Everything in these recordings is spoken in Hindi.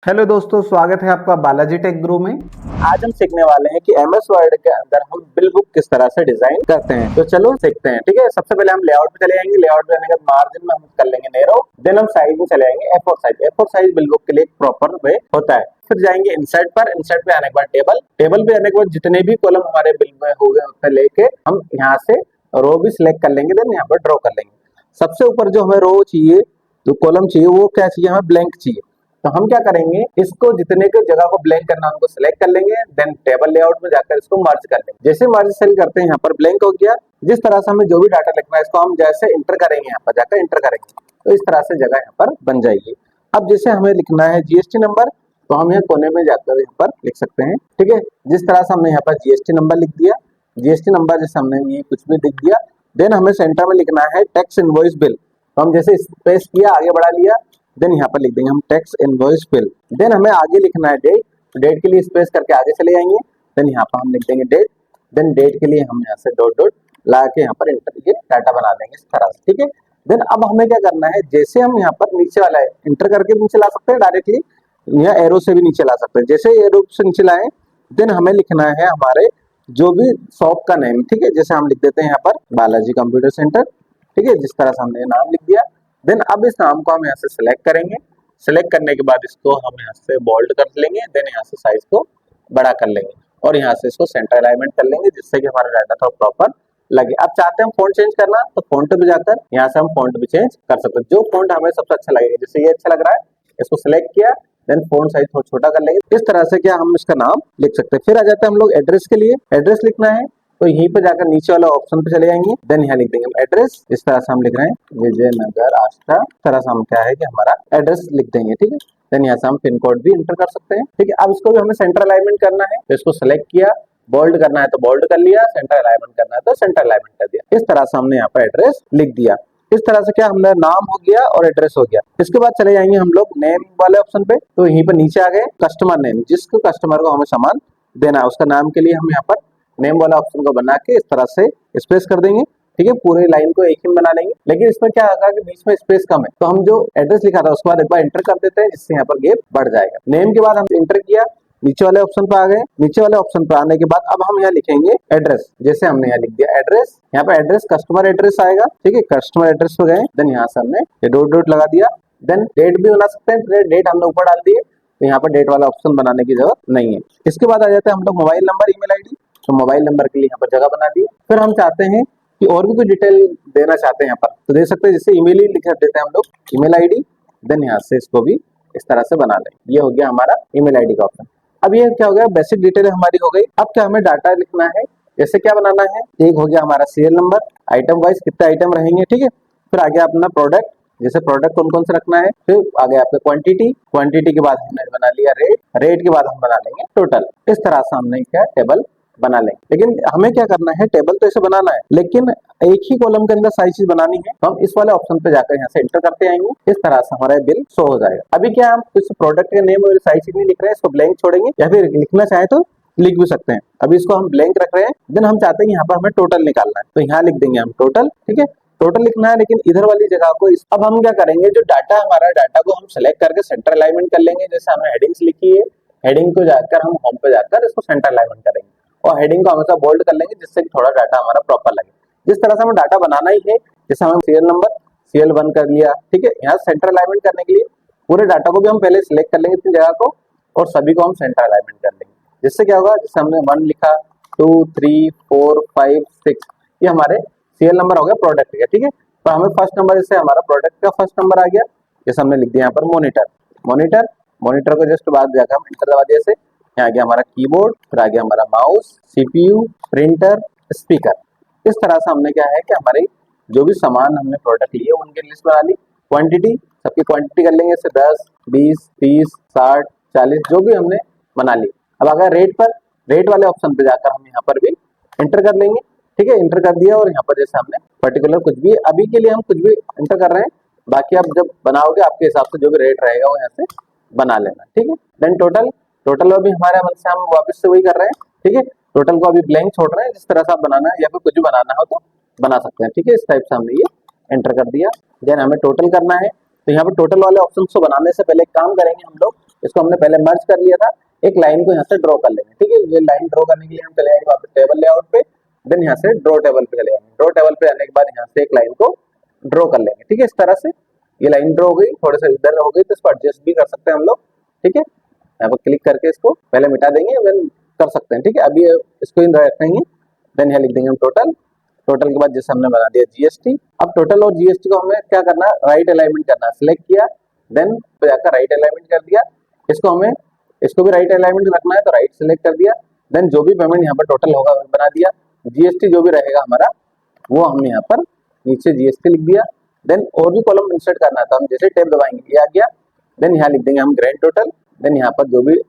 हेलो दोस्तों, स्वागत है आपका बालाजी टेक गुरु में। आज हम सीखने वाले हैं कि एमएस वर्ड के अंदर हम बिल बुक किस तरह से डिजाइन करते हैं। तो चलो सीखते हैं। ठीक है, सबसे पहले हम लेआउट पे चले जाएंगे। लेआउट पे जाने के बाद मार्जिन में हम कर लेंगे नैरो। देन हम साइज में चले जाएंगे A4 size. A4 size bill book के लिए एक प्रॉपर वे होता है। फिर जाएंगे इंसर्ट पर। इंसर्ट पे आने के बाद टेबल। टेबल पे आने के बाद जितने भी कॉलम हमारे बिल में हो गए उतने लेके हम यहाँ से रो भी सिलेक्ट कर लेंगे। देन यहाँ पर ड्रॉ कर लेंगे। सबसे ऊपर जो हमें रो चाहिए, जो कॉलम चाहिए, वो क्या चाहिए, हमें ब्लैंक चाहिए। तो हम क्या करेंगे, इसको जितने के जगह को ब्लैंक करना है उनको सिलेक्ट कर लेंगे। देन टेबल लेआउट में जाकर इसको मर्ज कर लेंगे। जैसे मर्ज सेल करते हैं यहाँ पर ब्लैंक हो गया। जिस तरह से हमें जो भी डाटा लिखना है इसको हम जैसे इंटर करेंगे, यहाँ पर जाकर इंटर करेंगे तो इस तरह से जगह यहाँ पर बन जाएगी। अब जैसे हमें लिखना है जीएसटी नंबर, तो हम यहाँ कोने में जाकर यहाँ पर लिख सकते हैं। ठीक है, जिस तरह से हमने यहाँ पर जीएसटी नंबर लिख दिया। जीएसटी नंबर जैसे हमने ये कुछ भी लिख दिया। देन हमें सेंटर में लिखना है टैक्स इनवॉइस बिल। तो हम जैसे स्पेस किया, आगे बढ़ा लिया। देन यहाँ पर लिख देंगे हम टैक्स इनवॉइस बिल। देन हमें आगे लिखना है डेट। डेट के लिए स्पेस करके आगे चले जाएंगे। देन यहाँ पर हम लिख देंगे डेट। देन डेट के लिए हम यहाँ से डॉट डॉट ला के यहाँ पर इंटर ये डाटा बना देंगे इस तरह से। ठीक है, देन अब हमें क्या करना है, जैसे हम यहाँ पर नीचे वाला है इंटर करके नीचे ला सकते हैं डायरेक्टली, या एरो से भी नीचे ला सकते हैं। जैसे एरो से नीचे लाए, देन हमें लिखना है हमारे जो भी शॉप का नेम। ठीक है, जैसे हम लिख देते हैं यहाँ पर बालाजी कंप्यूटर सेंटर। ठीक है, जिस तरह से हमने नाम लिख दिया। देन अब इस नाम को हम यहाँ से सिलेक्ट करेंगे। सिलेक्ट करने के बाद इसको हम यहाँ से बोल्ड कर लेंगे। देन यहाँ से साइज को बड़ा कर लेंगे और यहाँ से इसको सेंटर अलाइनमेंट कर लेंगे, जिससे कि हमारा डाटा था प्रॉपर लगे। अब चाहते हैं हम फॉन्ट चेंज करना, तो फॉन्ट पे जाकर यहाँ से हम फॉन्ट भी चेंज कर सकते हैं, जो फॉन्ट हमें सबसे अच्छा लगेगा। जैसे ये अच्छा लग रहा है, इसको सिलेक्ट किया। देन फॉन्ट साइज थोड़ा छोटा कर लेंगे। इस तरह से क्या हम इसका नाम लिख सकते हैं। फिर आ जाते हैं हम लोग एड्रेस के लिए। एड्रेस लिखना है तो यहीं पे जाकर नीचे वाला ऑप्शन पे चले जाएंगे। देन यहाँ लिख देंगे एड्रेस। इस तरह से हम लिख रहे हैं विजयनगर आष्टा। इस तरह से हम क्या है कि हमारा एड्रेस लिख देंगे। ठीक है, देन यहाँ से हम पिन कोड भी इंटर कर सकते हैं। ठीक है, अब इसको भी हमें सेंटर अलाइनमेंट करना है, तो इसको सेलेक्ट किया। बोल्ड करना है तो बोल्ड कर लिया, सेंटर अलाइनमेंट करना है तो सेंटर अलाइनमेंट कर दिया। इस तरह से हमने यहाँ पर एड्रेस लिख दिया। इस तरह से क्या हमने नाम हो गया और एड्रेस हो गया। इसके बाद चले जाएंगे हम लोग नेम वाले ऑप्शन पे। तो यहीं पर नीचे आ गए कस्टमर नेम, जिसको कस्टमर को हमें सामान देना है उसका नाम के लिए हम यहाँ पर नेम वाला ऑप्शन को बना के इस तरह से स्पेस कर देंगे। ठीक है, पूरे लाइन को एक ही में बना लेंगे। लेकिन इसमें क्या होगा कि बीच में स्पेस कम है, तो हम जो एड्रेस लिखा था उसके बाद एक बार इंटर कर देते हैं, जिससे यहाँ पर गैप बढ़ जाएगा। नेम के बाद हम इंटर किया, नीचे वाले ऑप्शन पर आ गए। नीचे वाले ऑप्शन पर आने के बाद अब हम यहाँ लिखेंगे एड्रेस। जैसे हमने यहाँ लिख दिया एड्रेस, यहाँ पे एड्रेस कस्टमर एड्रेस आएगा। ठीक है, कस्टमर एड्रेस पे गए। देन यहाँ से हमने ये डॉट डॉट लगा दिया। देन डेट भी बना सकते हैं, डेट हमने ऊपर डाल दिए, तो यहाँ पर डेट वाला ऑप्शन बनाने की जरूरत नहीं है। इसके बाद आ जाते हैं हम लोग मोबाइल नंबर, ईमेल आईडी। तो मोबाइल नंबर के लिए यहाँ पर जगह बना दी। फिर हम चाहते हैं कि और भी कोई डिटेल देना चाहते हैं यहाँ पर, तो दे सकते हैं। जैसे ईमेल ही लिख देते हैं हम लोग, ईमेल आईडी। देन यहाँ से इसको भी इस तरह से बना लें। ये हो गया हमारा ईमेल आईडी का ऑप्शन। अब ये क्या हो गया, बेसिक डिटेल हमारी हो गई। अब क्या हमें डाटा लिखना है, जैसे क्या बनाना है। एक हो गया हमारा सीरियल नंबर, आइटम वाइज कितने आइटम रहेंगे। ठीक है, फिर आगे अपना प्रोडक्ट, जैसे प्रोडक्ट कौन कौन से रखना है। फिर आगे आपका क्वांटिटी, क्वांटिटी के बाद हमने बना लिया रेट, रेट के बाद हम बना लेंगे टोटल। इस तरह से हमने क्या टेबल बना लेंगे। लेकिन हमें क्या करना है, टेबल तो ऐसे बनाना है, लेकिन एक ही कॉलम के अंदर सारी चीज बनानी है। तो हम इस वाले ऑप्शन पे जाकर यहाँ से एंटर करते आएंगे। इस तरह से हमारा बिल शो हो जाएगा। अभी क्या हम कुछ प्रोडक्ट के नेम और सारी चीज नहीं लिख रहे हैं, इसको ब्लैंक छोड़ेंगे, या फिर लिखना चाहे तो लिख भी सकते हैं। अभी इसको हम ब्लैंक रख रहे हैं। देन हम चाहते हैं यहाँ पर हमें टोटल निकालना है, तो यहाँ लिख देंगे हम टोटल। ठीक है, टोटल लिखना है, लेकिन इधर वाली जगह को अब हम क्या करेंगे, जो डाटा हमारा डाटा को हम सेलेक्ट करके सेंटर अलाइनमेंट कर लेंगे। जैसे हमने हेडिंग्स लिखी है, हेडिंग को जाकर हम होम पे जाकर इसको सेंटर अलाइनमेंट करेंगे और हेडिंग को हमेशा बोल्ड कर लेंगे, जिससे कि थोड़ा डाटा हमारा प्रॉपर लगे। जिस तरह से हमें डाटा बनाना ही है, जैसे हमें सीरियल नंबर CL1 कर लिया। ठीक है, यहाँ सेंटर अलाइनमेंट करने के लिए पूरे डाटा को भी हम पहले सिलेक्ट कर लेंगे अपनी जगह को, और सभी को हम सेंटर अलाइनमेंट कर लेंगे। जिससे क्या होगा, जैसे हमने 1 लिखा, 2 3 4 5 6, ये हमारे सीरियल नंबर हो गया प्रोडक्ट का। ठीक है, तो हमें फर्स्ट नंबर, जैसे हमारा प्रोडक्ट का फर्स्ट नंबर आ गया, जैसे हमने लिख दिया यहाँ पर मॉनिटर। मॉनिटर, मॉनिटर को जस्ट बाद जाकर हम इंटर दबा दिया। यहाँ गया हमारा कीबोर्ड, फिर आ गया हमारा माउस, CPU, प्रिंटर, स्पीकर। इस तरह से हमने क्या है कि हमारे जो भी सामान हमने प्रोडक्ट लिए उनकी लिस्ट बना ली। क्वांटिटी, सबकी क्वांटिटी कर लेंगे, जैसे 10 20 30 60 40 जो भी हमने बना ली। अब अगर रेट पर, रेट वाले ऑप्शन पे जाकर हम यहाँ पर भी एंटर कर लेंगे। ठीक है, एंटर कर दिया, और यहाँ पर जैसे हमने पर्टिकुलर कुछ भी, अभी के लिए हम कुछ भी एंटर कर रहे हैं, बाकी आप जब बनाओगे आपके हिसाब से जो भी रेट रहेगा वो यहाँ से बना लेना। ठीक है, देन टोटल, टोटल अभी हमारे मन से हम वापस से वही कर रहे हैं। ठीक है, टोटल को अभी ब्लैंक छोड़ रहे हैं। जिस तरह से आप बनाना है या फिर कुछ भी बनाना हो तो बना सकते हैं। ठीक है, इस टाइप से हमने ये एंटर कर दिया। देन हमें टोटल करना है, तो यहाँ पे टोटल वाले ऑप्शन को बनाने से पहले काम करेंगे हम लोग, इसको हमने पहले मर्ज कर लिया था। एक लाइन को यहाँ से ड्रॉ कर लेंगे, ठीक है। ये लाइन ड्रॉ करने के लिए हम चले जाएंगे वापस टेबल लेआउट पे, देन यहाँ से ड्रॉ टेबल पे चले जाएंगे। ड्रॉ टेबल पे आने के बाद यहाँ से एक लाइन को ड्रॉ कर लेंगे, ठीक है। इस तरह से ये लाइन ड्रॉ हो गई, थोड़े से इधर हो गई तो इसको एडजस्ट भी कर सकते हैं हम लोग, ठीक है। यहाँ पर क्लिक करके इसको पहले मिटा देंगे, देन कर सकते हैं, ठीक है। अभी इसको इन रखेंगे, देन यहाँ लिख देंगे हम टोटल। टोटल के बाद जैसे हमने बना दिया जीएसटी। अब टोटल और जीएसटी को हमें क्या करना है, राइट अलाइनमेंट करना है। सिलेक्ट किया, देन जाकर राइट अलाइनमेंट कर दिया। इसको भी राइट अलाइनमेंट रखना है तो राइट सिलेक्ट कर दिया। देन जो भी पेमेंट यहाँ पर टोटल होगा बना दिया। जीएसटी जो भी रहेगा हमारा वो हम यहाँ पर नीचे जीएसटी लिख दिया। देन और भी कॉलम इंसर्ट करना है तो हम जैसे टैब दबाएंगे ये आ गया। देन यहाँ लिख देंगे हम ग्रैंड टोटल। देन यहाँ पर जो भी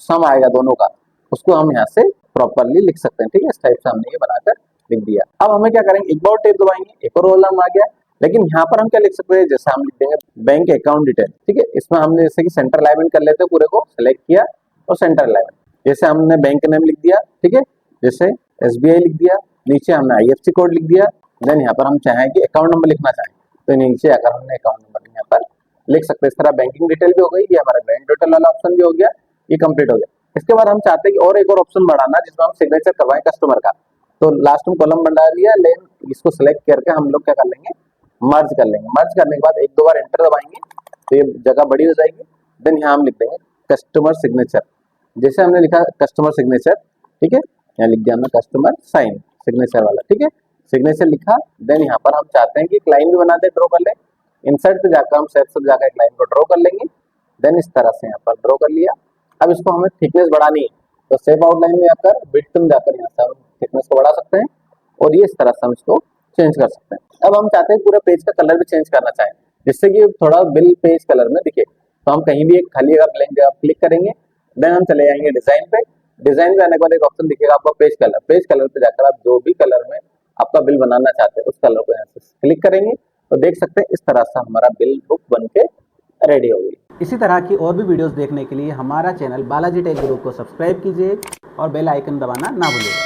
सम आएगा दोनों का उसको हम यहाँ से प्रॉपरली लिख सकते हैं, ठीक है। इस टाइप से हमने ये बनाकर लिख दिया। अब हमें क्या करेंगे, एक बार टैब दबाएंगे, एक और कॉलम आ गया। लेकिन यहाँ पर हम क्या लिख सकते हैं, जैसे हम लिख देंगे बैंक अकाउंट डिटेल, ठीक है। इसमें हमने जैसे कि सेंटर अलाइनमेंट कर लेते हैं, पूरे को सेलेक्ट किया और सेंटर अलाइनमेंट, जैसे हमने बैंक नेम लिख दिया, ठीक है। जैसे एसबीआई लिख दिया, नीचे हमने आईएफएससी कोड लिख दिया। देन यहाँ पर हम चाहें कि अकाउंट नंबर लिखना चाहें तो नीचे आकर हमने अकाउंट नंबर यहाँ पर लिख सकते हैं। इस तरह बैंकिंग डिटेल भी हो गई, ये हमारा ग्रैंड टोटल वाला ऑप्शन भी हो गया, ये कंप्लीट हो गया। इसके बाद हम चाहते हैं कि और एक और ऑप्शन बढ़ाना जिसमें हम सिग्नेचर करवाएं कस्टमर का, तो लास्ट में कॉलम बना लिया। लेकिन इसको सिलेक्ट करके हम लोग क्या कर लेंगे, मर्ज कर लेंगे। मर्ज करने के बाद एक दो बार एंटर दबाएंगे तो ये जगह बड़ी हो जाएगी। देन यहाँ हम लिख देंगे कस्टमर सिग्नेचर, जैसे हमने लिखा कस्टमर सिग्नेचर, ठीक है। यहाँ लिख दिया हमने कस्टमर साइन सिग्नेचर वाला, ठीक है। सिग्नेचर लिखा। देन यहाँ पर हम चाहते हैं कि एक लाइन भी बना दे, ड्रॉ कर ले। इंसर्ट पे जाकर हम सेट से जाकर एक लाइन को ड्रॉ कर लेंगे। देन इस तरह से यहाँ पर ड्रॉ कर लिया। अब इसको हमें थिकनेस बढ़ानी है तो सेव आउटलाइन में जाकर विड्थ में जाकर यहाँ से हम थिकनेस को बढ़ा सकते हैं और ये इस तरह से हम इसको चेंज कर सकते हैं। अब हम चाहते हैं पूरे पेज का कलर भी चेंज करना चाहें जिससे कि थोड़ा बिल पेज कलर में दिखे, तो हम कहीं भी एक खाली जगह ब्लैंक जगह क्लिक करेंगे। देन हम चले जाएंगे डिजाइन पे। डिजाइन पे आने के बाद एक ऑप्शन दिखेगा आपको पेज कलर। पेज कलर पे जाकर आप जो भी कलर में आपका बिल बनाना चाहते हैं उस कलर को यहाँ से क्लिक करेंगे तो देख सकते हैं इस तरह से हमारा बिल बुक बन के रेडी हो गई। इसी तरह की और भी वीडियोस देखने के लिए हमारा चैनल बालाजी टेक ग्रुप को सब्सक्राइब कीजिए और बेल आइकन दबाना ना भूलिए।